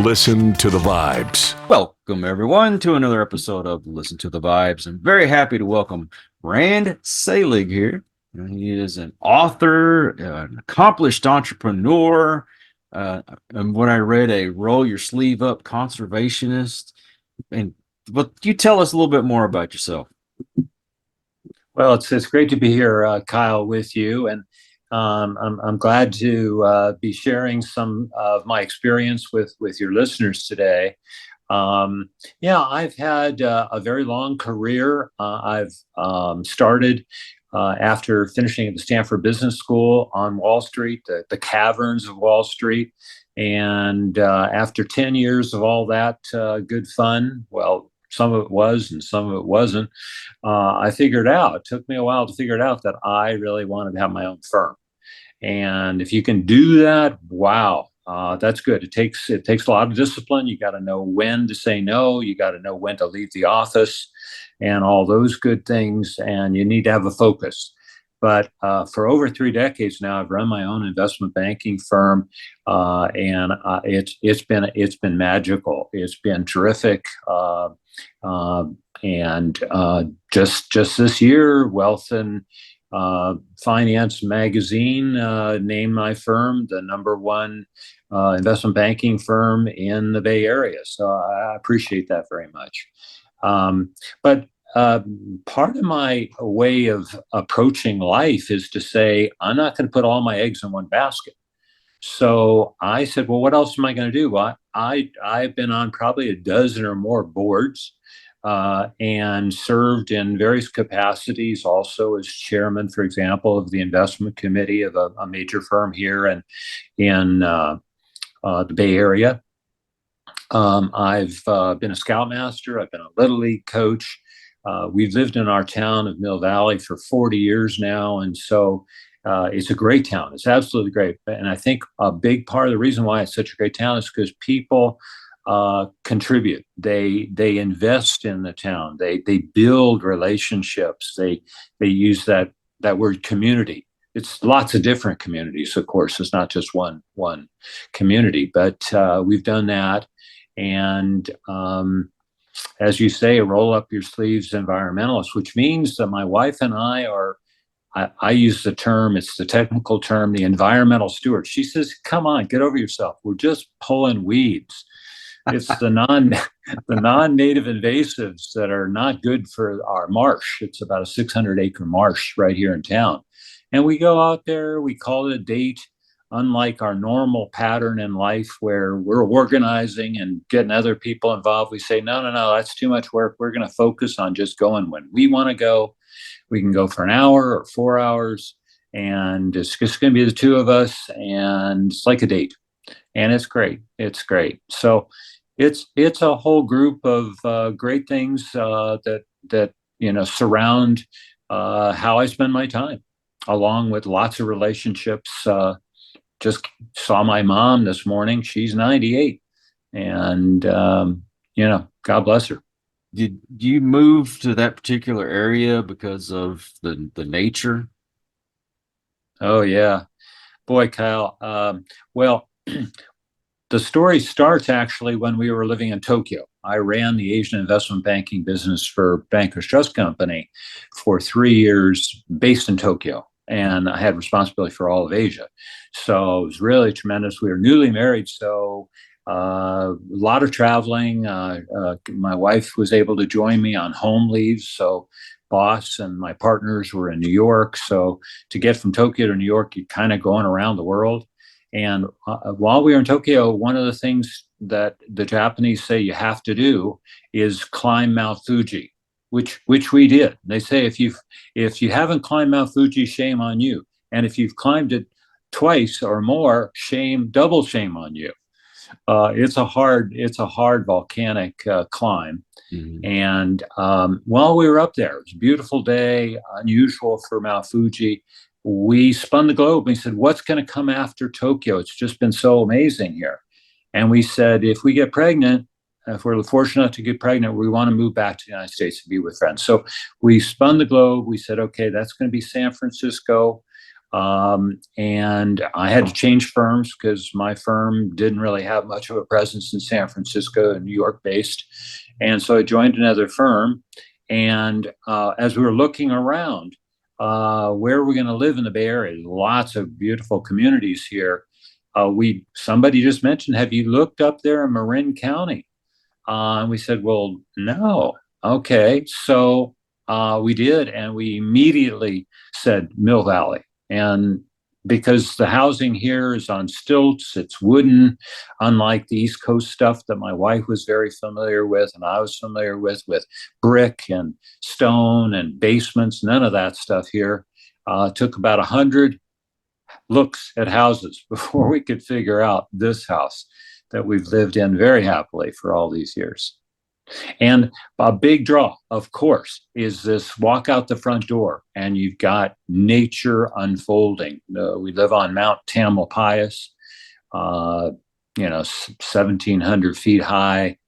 Listen to the Vibes. Welcome, everyone, to another episode of Listen to the Vibes. I'm very happy to welcome Rand Selig here. He is an author, an accomplished entrepreneur, and what I read, a roll your sleeve up conservationist. But you tell us a little bit more about yourself. Well, it's great to be here, Kyle, with you, and I'm glad to be sharing some of my experience with your listeners today. I've had a very long career. I've started after finishing at the Stanford Business School on Wall Street, the caverns of Wall Street, and after 10 years of all that good fun, well, some of it was and some of it wasn't. It took me a while to figure it out that I really wanted to have my own firm. And if you can do that, wow, that's good. It takes a lot of discipline. You got to know when to say no. You got to know when to leave the office and all those good things. And you need to have a focus. But for over 3 decades now, I've run my own investment banking firm, and it's been magical. It's been terrific. Just this year, Wealth and Finance magazine named my firm the #1 investment banking firm in the Bay Area. So I appreciate that very much. But part of my way of approaching life is to say, I'm not going to put all my eggs in one basket. So I said, well, what else am I going to do? Well, I've been on probably a dozen or more boards and served in various capacities, also as chairman, for example, of the investment committee of a major firm here and in the Bay Area. I've been a scoutmaster. I've been a Little League coach. We've lived in our town of Mill Valley for 40 years now, and so it's a great town. It's absolutely great. And I think a big part of the reason why it's such a great town is because people contribute. They invest in the town. They build relationships. They use that word community. It's lots of different communities, of course. It's not just one community, but we've done that. And as you say, roll up your sleeves environmentalists, which means that my wife and I are, I use the term, it's the technical term, the environmental steward. She says, come on, get over yourself. We're just pulling weeds. It's the non-native invasives that are not good for our marsh. It's about a 600-acre marsh right here in town. And we go out there, we call it a date, unlike our normal pattern in life where we're organizing and getting other people involved. We say, no, that's too much work. We're going to focus on just going when we want to go. We can go for an hour or 4 hours, and it's just going to be the two of us, and it's like a date. And it's great. It's great. So it's a whole group of great things that surround how I spend my time, along with lots of relationships. Just saw my mom this morning. She's 98, and God bless her. Did you move to that particular area because of the nature? Oh yeah, boy, Kyle. Well, the story starts actually when we were living in Tokyo. I ran the Asian investment banking business for Bankers Trust Company for 3 years, based in Tokyo. And I had responsibility for all of Asia. So it was really tremendous. We were newly married, so a lot of traveling. My wife was able to join me on home leave. So boss and my partners were in New York. So to get from Tokyo to New York, you're kind of going around the world. And while we were in Tokyo, one of the things that the Japanese say you have to do is climb Mount Fuji, which we did. They say if you haven't climbed Mount Fuji, shame on you. And if you've climbed it twice or more, double shame on you. It's a hard volcanic climb. Mm-hmm. And while we were up there, it was a beautiful day, unusual for Mount Fuji. We spun the globe. We said, what's going to come after Tokyo? It's just been so amazing here. And we said, if we get pregnant, if we're fortunate enough to get pregnant, we want to move back to the United States to be with friends. So we spun the globe. We said, okay, that's going to be San Francisco. And I had to change firms because my firm didn't really have much of a presence in San Francisco and New York based. And so I joined another firm. And as we were looking around, where are we going to live in the Bay Area? Lots of beautiful communities here. Somebody just mentioned, have you looked up there in Marin County? And we said, well, no. Okay. So we did. And we immediately said Mill Valley. And because the housing here is on stilts, it's wooden, unlike the East Coast stuff that my wife was very familiar with and I was familiar with brick and stone and basements, none of that stuff here. Took about 100 looks at houses before we could figure out this house that we've lived in very happily for all these years. And a big draw, of course, is this walk out the front door and you've got nature unfolding. We live on Mount Tamalpais, 1,700 feet high,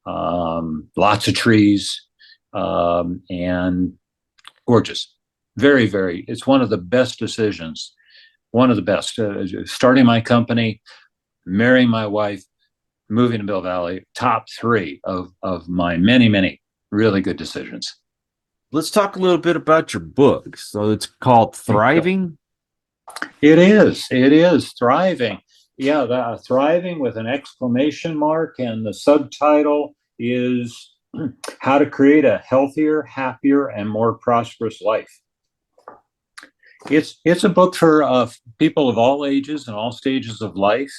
lots of trees, and gorgeous. Very, very, it's one of the best decisions, one of the best. Starting my company, marrying my wife, moving to Mill Valley, top 3 of my many, many really good decisions. Let's talk a little bit about your book. So it's called Thriving. It is Thriving. Yeah, Thriving with an exclamation mark, and the subtitle is How to Create a Healthier, Happier, and More Prosperous Life. It's a book for people of all ages and all stages of life.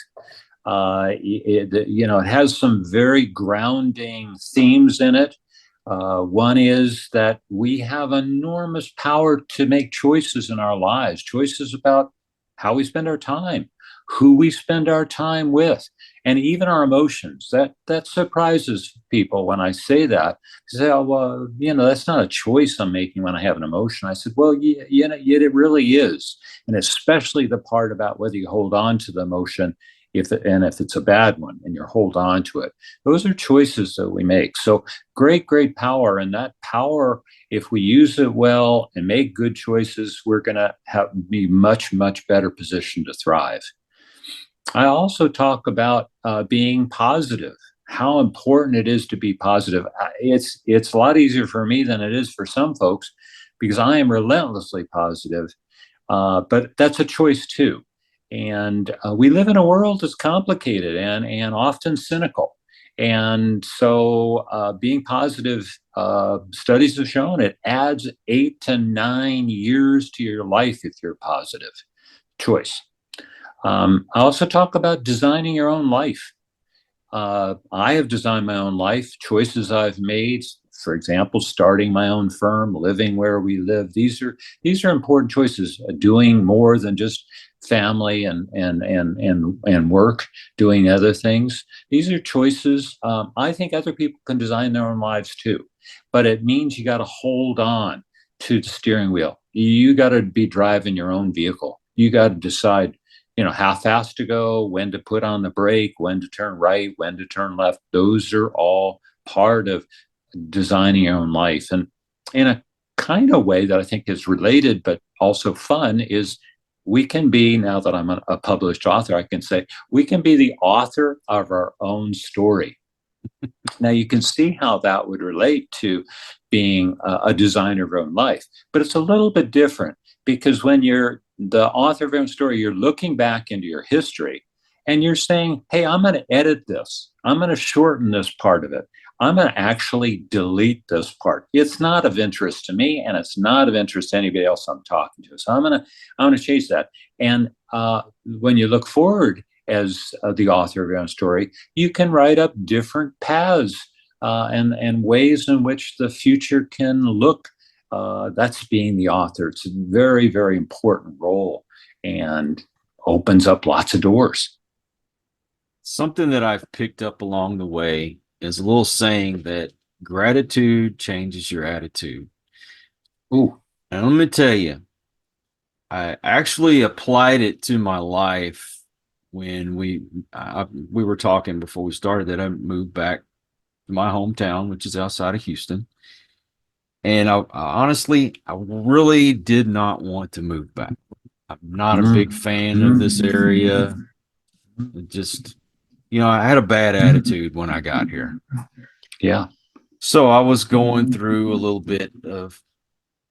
It has some very grounding themes in it. One is that we have enormous power to make choices in our lives, choices about how we spend our time, who we spend our time with, and even our emotions. That surprises people when I say that. They say, oh, well, that's not a choice I'm making when I have an emotion. I said, well, it really is. And especially the part about whether you hold on to the emotion if it's a bad one and you hold on to it. Those are choices that we make. So great power. And that power, if we use it well and make good choices, we're going to be much, much better positioned to thrive. I also talk about being positive, how important it is to be positive. It's a lot easier for me than it is for some folks because I am relentlessly positive, but that's a choice too. And we live in a world that's complicated and often cynical. And so being positive, studies have shown it adds 8 to 9 years to your life if you're positive. Choice. I also talk about designing your own life. I have designed my own life, choices I've made. For example, starting my own firm, living where we live. These are important choices. Doing more than just family and work, doing other things. These are choices. I think other people can design their own lives too, but it means you got to hold on to the steering wheel. You got to be driving your own vehicle. You got to decide, how fast to go, when to put on the brake, when to turn right, when to turn left. Those are all part of designing your own life. And in a kind of way that I think is related, but also fun, is we can be, now that I'm a published author, I can say we can be the author of our own story. Now you can see how that would relate to being a designer of your own life, but it's a little bit different because when you're the author of your own story, you're looking back into your history and you're saying, hey, I'm going to edit this. I'm going to shorten this part of it. I'm going to actually delete this part. It's not of interest to me, and it's not of interest to anybody else I'm talking to. So I'm going to change that. And when you look forward as the author of your own story, you can write up different paths and ways in which the future can look. That's being the author. It's a very, very important role and opens up lots of doors. Something that I've picked up along the way is a little saying that gratitude changes your attitude. Ooh. And let me tell you, I actually applied it to my life when we were talking before we started that I moved back to my hometown, which is outside of Houston. And I honestly really did not want to move back. I'm not a big fan of this area. It just, I had a bad attitude when I got here. Yeah. So I was going through a little bit of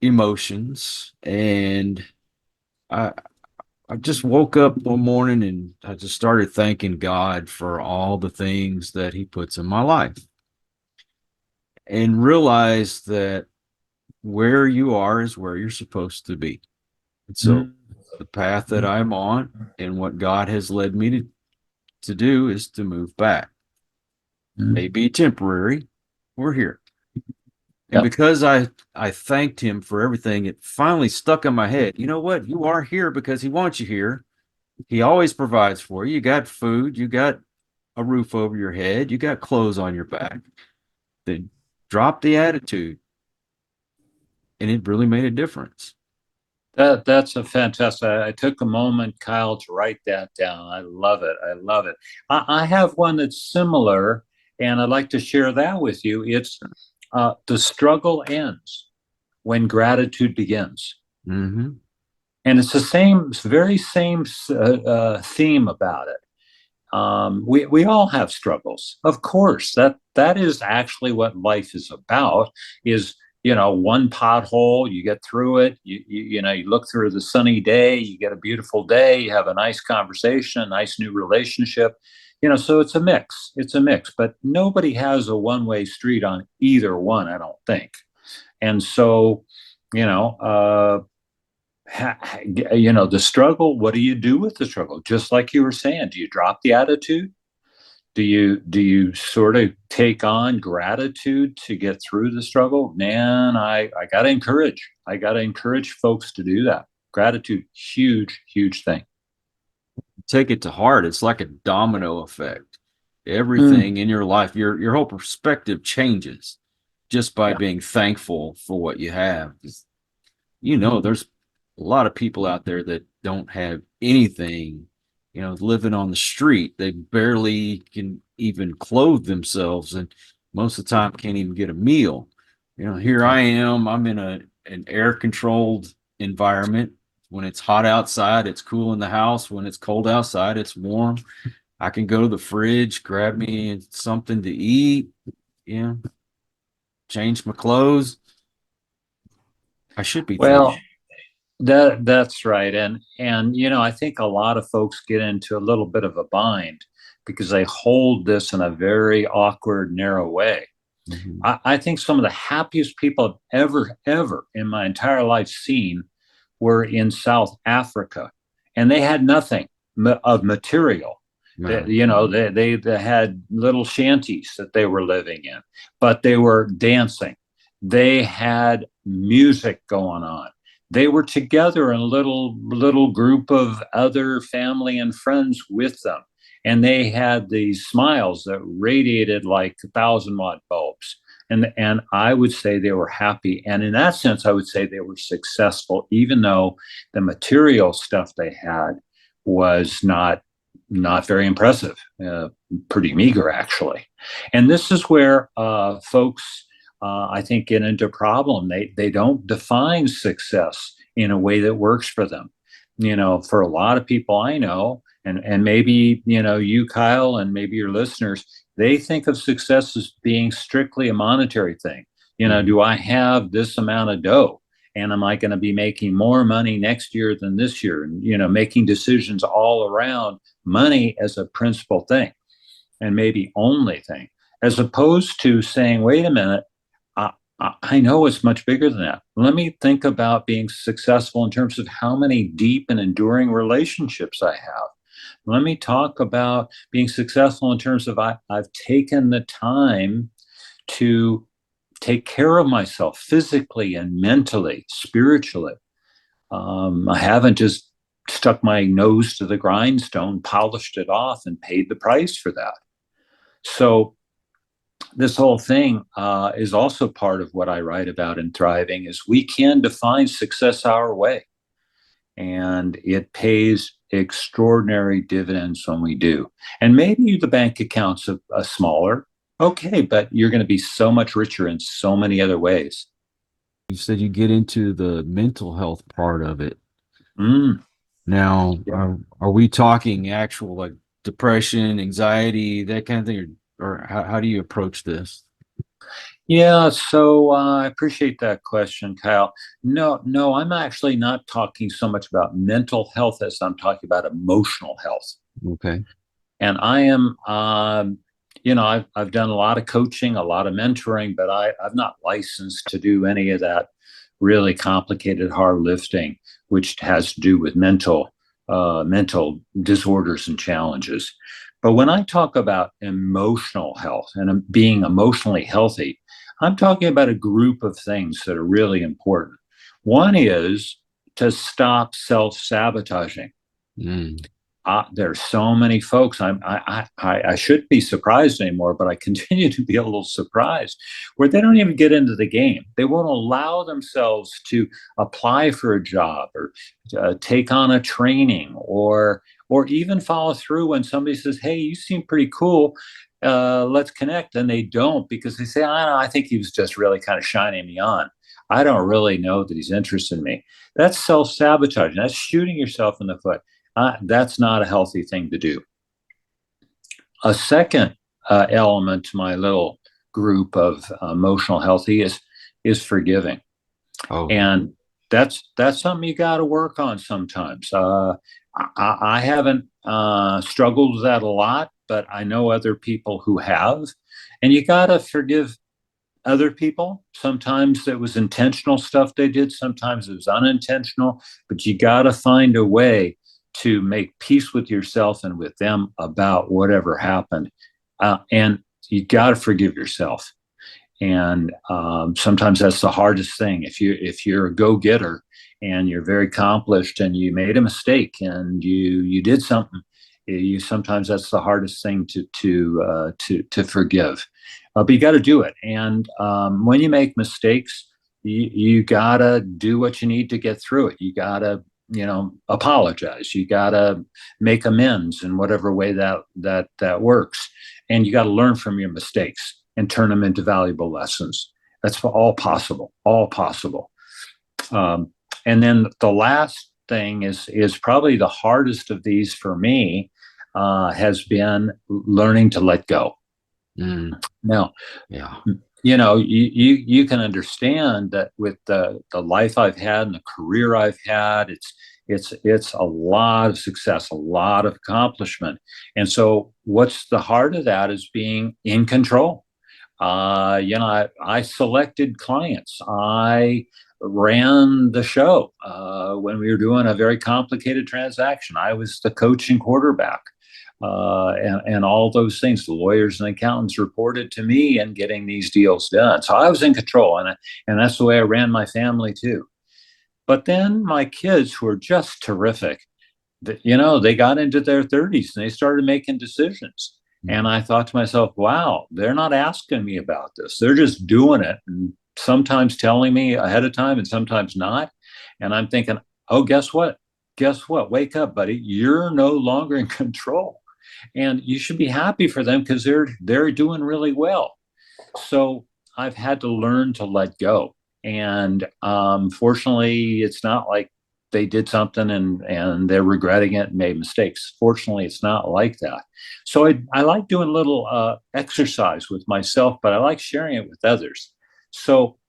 emotions, and I I just woke up one morning and I just started thanking God for all the things that he puts in my life, and realized that where you are is where you're supposed to be. And so the path that I'm on and what God has led me to do is to move back. Maybe temporary. We're here. And Yep. because I thanked him for everything, it finally stuck in my head. You know what? You are here because he wants you here. He always provides for you. You got food, you got a roof over your head, you got clothes on your back. Then drop the attitude, and it really made a difference. That's a fantastic. I took a moment, Kyle, to write that down. I love it. I love it. I have one that's similar, and I'd like to share that with you. It's the struggle ends when gratitude begins. Mm-hmm. And it's the same, very same theme about it. We all have struggles, of course. That is actually what life is about. Is one pothole, you get through it. You look through the sunny day, you get a beautiful day, you have a nice conversation, a nice new relationship. So it's a mix. It's a mix, but nobody has a one-way street on either one, I don't think. And so, you know, the struggle, what do you do with the struggle? Just like you were saying, do you drop the attitude? Do you sort of take on gratitude to get through the struggle? Man, I gotta encourage folks to do that. Gratitude, huge thing. Take it to heart. It's like a domino effect. Mm. Everything in your life, your whole perspective changes just by Yeah. being thankful for what you have. There's a lot of people out there that don't have anything, living on the street. They barely can even clothe themselves, and most of the time can't even get a meal. Here I am, I'm in an air controlled environment. When it's hot outside, it's cool in the house. When it's cold outside, it's warm. I can go to the fridge, grab me something to eat, yeah, change my clothes. I should be Well, thankful. that's right. And I think a lot of folks get into a little bit of a bind because they hold this in a very awkward, narrow way. Mhm. I think some of the happiest people I've ever in my entire life seen were in South Africa, and they had nothing of material. No. They had little shanties that they were living in, but they were dancing. They had music going on. They were together in a little group of other family and friends with them, and they had these smiles that radiated like 1,000-watt bulbs. And I would say they were happy. And in that sense, I would say they were successful, even though the material stuff they had was not very impressive, pretty meager actually. And this is where folks, I think, get into a problem. They don't define success in a way that works for them. For a lot of people I know, and maybe you, Kyle, and maybe your listeners, they think of success as being strictly a monetary thing. Mhm. Do I have this amount of dough? And am I going to be making more money next year than this year? And, making decisions all around money as a principal thing and maybe only thing, as opposed to saying, wait a minute, I, I know it's much bigger than that. Let me think about being successful in terms of how many deep and enduring relationships I have. Let me talk about being successful in terms of I've taken the time to take care of myself physically and mentally, spiritually. I haven't just stuck my nose to the grindstone, polished it off, and paid the price for that. So this whole thing is also part of what I write about in Thriving is we can define success our way, and it pays extraordinary dividends when we do. And maybe the bank account's a smaller, okay, but you're going to be so much richer in so many other ways. You said you get into the mental health part of it. Mm. Now, Yeah. are we talking actual like depression, anxiety, that kind of thing, or how do you approach this? Yeah, so I appreciate that question, Kyle. No, I'm actually not talking so much about mental health as I'm talking about emotional health. Okay. And I am, I've done a lot of coaching, a lot of mentoring, but I'm not licensed to do any of that really complicated hard lifting, which has to do with mental disorders and challenges. But when I talk about emotional health and being emotionally healthy, I'm talking about a group of things that are really important. One is to stop self-sabotaging. Mm. There's so many folks. I shouldn't be surprised anymore, but I continue to be a little surprised where they don't even get into the game. They won't allow themselves to apply for a job or take on a training or even follow through when somebody says, "Hey, you seem pretty cool. Let's connect." And they don't because they say, I think he was just really kind of shining me on. I don't really know that he's interested in me." That's self-sabotaging. That's shooting yourself in the foot. That's not a healthy thing to do. A second element to my little group of emotional healthy is forgiving, Oh, and that's something you got to work on sometimes. I haven't struggled with that a lot, but I know other people who have, and you got to forgive other people. Sometimes it was intentional stuff they did, sometimes it was unintentional, but you got to find a way to make peace with yourself and with them about whatever happened. And you got to forgive yourself. And sometimes that's the hardest thing. If you're a go-getter and you're very accomplished and you made a mistake and you did something, you sometimes that's the hardest thing to forgive. But you got to do it. And when you make mistakes, you got to do what you need to get through it. You got to apologize. You got to make amends in whatever way that works. And you got to learn from your mistakes and turn them into valuable lessons. That's all possible, all possible. And then the last thing is probably the hardest of these for me, has been learning to let go. Now, yeah. you can understand that with the life I've had and the career I've had, it's a lot of success, a lot of accomplishment. And so what's the heart of that is being in control. I selected clients. I ran the show when we were doing a very complicated transaction. I was the coach and quarterback, and all those things. The lawyers and accountants reported to me and getting these deals done. So I was in control, and that's the way I ran my family too. But then my kids, who are just terrific, they got into their 30s and they started making decisions. And I thought to myself, wow, they're not asking me about this. They're just doing it and sometimes telling me ahead of time and sometimes not. And I'm thinking, oh, guess what? Guess what? Wake up, buddy. You're no longer in control. And you should be happy for them because they're doing really well. So I've had to learn to let go. And fortunately, it's not like they did something and they're regretting it and made mistakes. Fortunately, it's not like that. So I like doing a little exercise with myself, but I like sharing it with others. So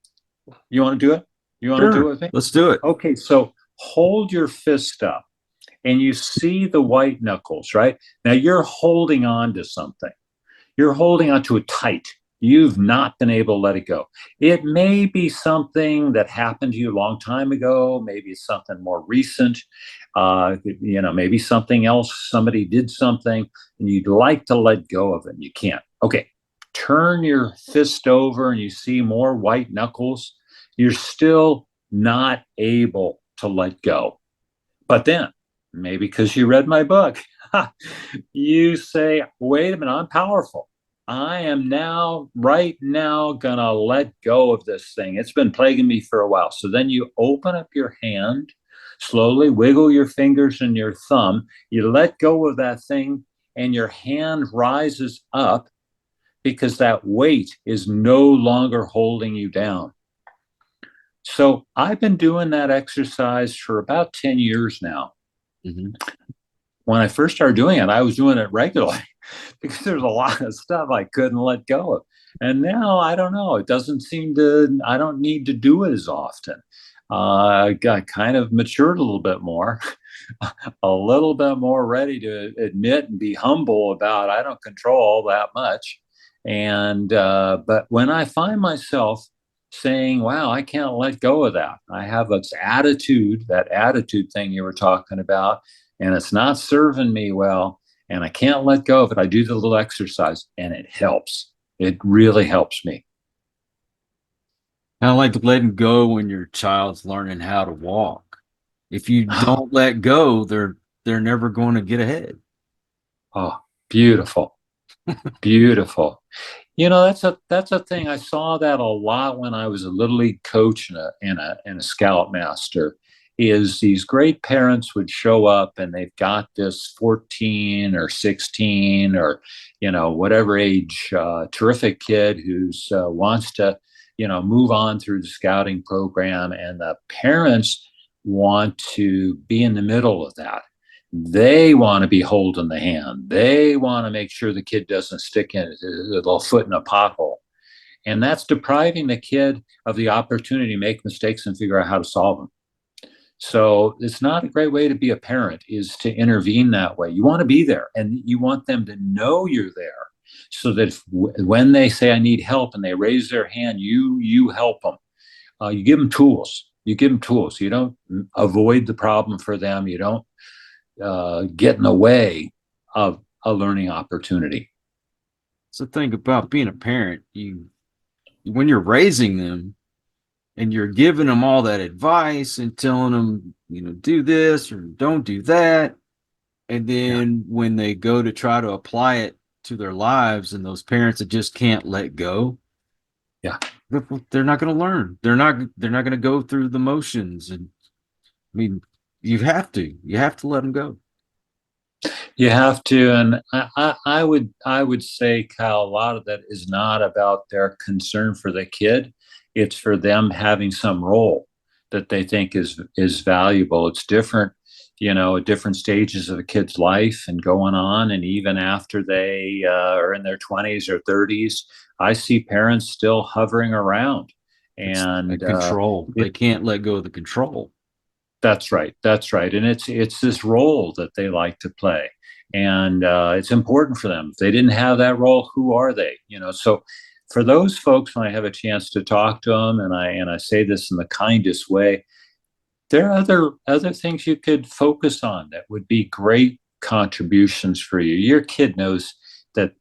you want to do it? You want to do it Sure. with me? Let's do it. Okay, so hold your fist up and you see the white knuckles, right? Now you're holding on to something. You're holding on to it tight. You've not been able to let it go. It may be something that happened to you a long time ago. Maybe it's something more recent. Maybe something else. Somebody did something and you'd like to let go of it and you can't. Okay, turn your fist over and you see more white knuckles. You're still not able to let go. But then, maybe because you read my book, you say, wait a minute, I'm powerful. I am right now, gonna let go of this thing. It's been plaguing me for a while. So then you open up your hand, slowly wiggle your fingers and your thumb. You let go of that thing, and your hand rises up because that weight is no longer holding you down. So I've been doing that exercise for about 10 years now. Mhm. When I first started doing it, I was doing it regularly because there's a lot of stuff I couldn't let go of. And now I don't know. It doesn't seem to, I don't need to do it as often. I got kind of matured a little bit more, a little bit more ready to admit and be humble about I don't control that much. And, but when I find myself saying, wow, I can't let go of that, I have this attitude, that attitude thing you were talking about, and it's not serving me well, and I can't let go of it. I do the little exercise and it helps. It really helps me. Kind of like letting go when your child's learning how to walk. If you don't let go, they're never going to get ahead. Oh, beautiful. Beautiful. You know, that's a thing. I saw that a lot when I was a little league coach and a scoutmaster. Is these great parents would show up and they've got this 14 or 16 or whatever age terrific kid who's wants to move on through the scouting program, and the parents want to be in the middle of that. They want to be holding the hand. They want to make sure the kid doesn't stick in a little foot in a pothole. And that's depriving the kid of the opportunity to make mistakes and figure out how to solve them. So it's not a great way to be a parent, is to intervene that way. You want to be there and you want them to know you're there, so that when they say I need help and they raise their hand, you help them. You give them tools. You give them tools. You don't avoid the problem for them. You don't get in the way of a learning opportunity. It's the thing about being a parent. When you're raising them and you're giving them all that advice and telling them, do this or don't do that. And Yeah. then when they go to try to apply it to their lives, and those parents that just can't let go, Yeah. they're not going to learn. They're not going to go through the motions. And I mean, you have to let them go. You have to, and I would say, Kyle, a lot of that is not about their concern for the kid. It's for them having some role that they think is valuable. It's different, at different stages of a kid's life and going on, and even after they are in their 20s or 30s, I see parents still hovering around, It's a and control. They can't let go of the control. that's right. That's right. And it's this role that they like to play, and it's important for them. If they didn't have that role, who are they? So for those folks, when I have a chance to talk to them, and I say this in the kindest way, there are other things you could focus on that would be great contributions for you. Your kid knows that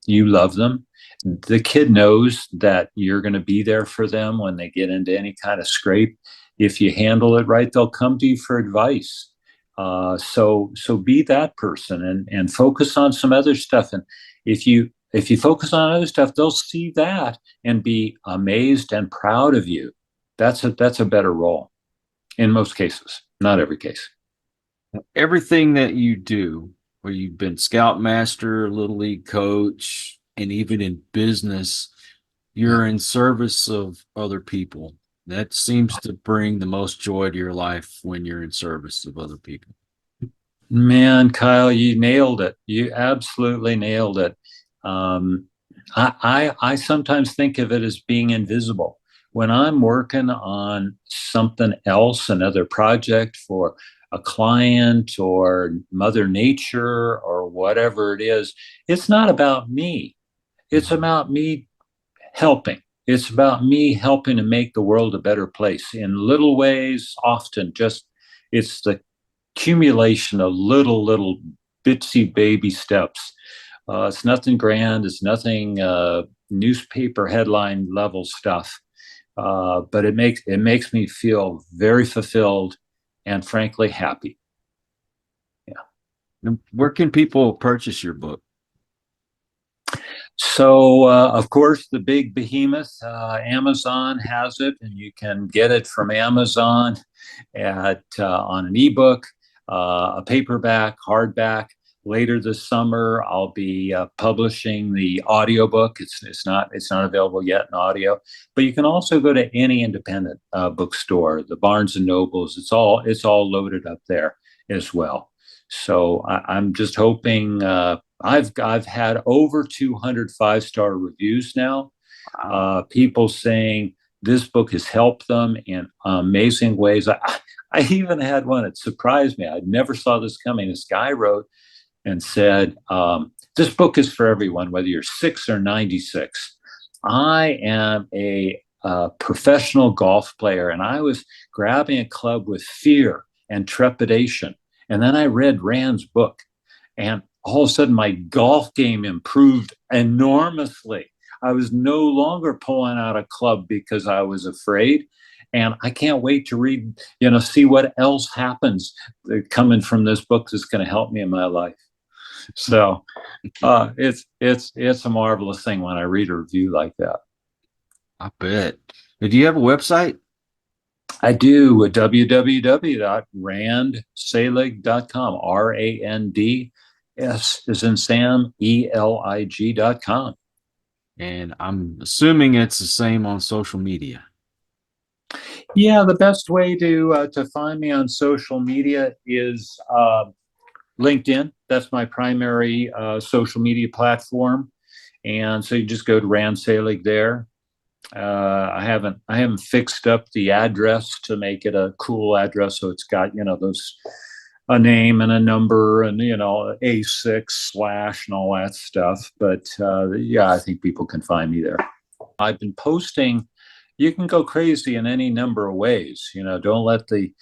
you love them. The kid knows that you're going to be there for them when they get into any kind of scrape. If you handle it right, they'll come to you for advice. So be that person, and focus on some other stuff. And if you focus on other stuff, they'll see that and be amazed and proud of you. That's a better role in most cases, not every case. Everything that you do, where you've been scoutmaster, little league coach, and even in business, Yeah. you're in service of other people. That seems to bring the most joy to your life when you're in service of other people. Man, Kyle, you nailed it. You absolutely nailed it. Um, I sometimes think of it as being invisible. When I'm working on something else, another project for a client or Mother Nature or whatever it is, it's not about me. It's about me helping. It's about me helping to make the world a better place in little ways, often just it's the accumulation of little bitsy baby steps. It's nothing grand. It's nothing newspaper headline level stuff. But it makes me feel very fulfilled and frankly happy. Yeah. And where can people purchase your book? So, of course, the big behemoth, Amazon has it, and you can get it from Amazon on an ebook, a paperback, hardback. Later this summer, I'll be publishing the audiobook. It's not available yet in audio, but you can also go to any independent bookstore, the Barnes and Nobles. It's all loaded up there, as well. So I'm just hoping. I've had over 200 5-star reviews now. People saying this book has helped them in amazing ways. I even had one that surprised me. I never saw this coming. This guy wrote and said, this book is for everyone, whether you're 6 or 96. I am a professional golf player, and I was grabbing a club with fear and trepidation. And then I read Rand's book, and all of a sudden my golf game improved enormously. I was no longer pulling out a club because I was afraid. And I can't wait to read, see what else happens coming from this book that's going to help me in my life. So it's a marvelous thing when I read a review like that. I bet. Do you have a website? I do, at www.randselig.com, RANDS as in Sam, ELIG.com. And I'm assuming it's the same on social media. Yeah, the best way to find me on social media is LinkedIn. That's my primary social media platform, and so you just go to Rand Selig there. I haven't fixed up the address to make it a cool address, so it's got a name and a number and A6/ and all that stuff. But yeah, I think people can find me there. I've been posting. You can go crazy in any number of ways. Don't let the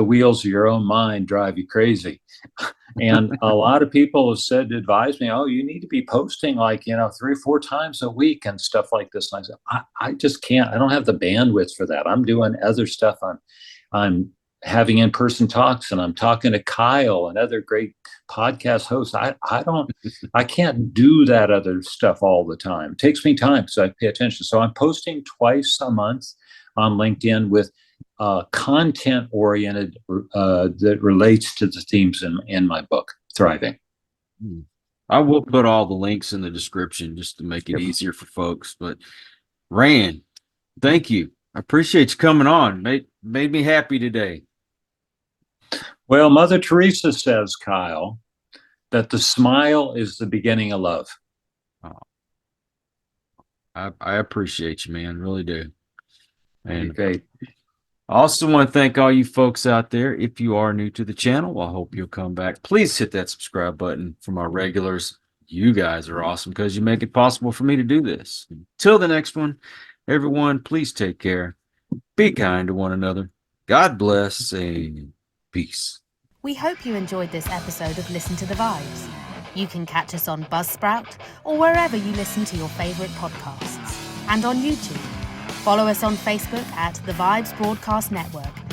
wheels of your own mind drive you crazy. And a lot of people have advised me, oh, you need to be posting 3 or 4 times a week and stuff like this. And I said, I just can't. I don't have the bandwidth for that. I'm doing other stuff. I'm having in-person talks, and I'm talking to Kyle and other great podcast hosts. I can't do that other stuff all the time. It takes me time, so I pay attention. So I'm posting twice a month on LinkedIn with content oriented that relates to the themes in my book, Thriving. I will put all the links in the description just to make it easier for folks. But Rand, thank you. I appreciate you coming on. Made me happy today. Well, Mother Teresa says, Kyle, that the smile is the beginning of love. Oh, I appreciate you, man. Really do. And great. I also want to thank all you folks out there. If you are new to the channel, I hope you'll come back. Please hit that subscribe button for my regulars. You guys are awesome because you make it possible for me to do this. Until the next one, everyone, please take care. Be kind to one another. God bless and peace. We hope you enjoyed this episode of Listen to the Vibes. You can catch us on Buzzsprout or wherever you listen to your favorite podcasts, and on YouTube. Follow us on Facebook at The Vibes Broadcast Network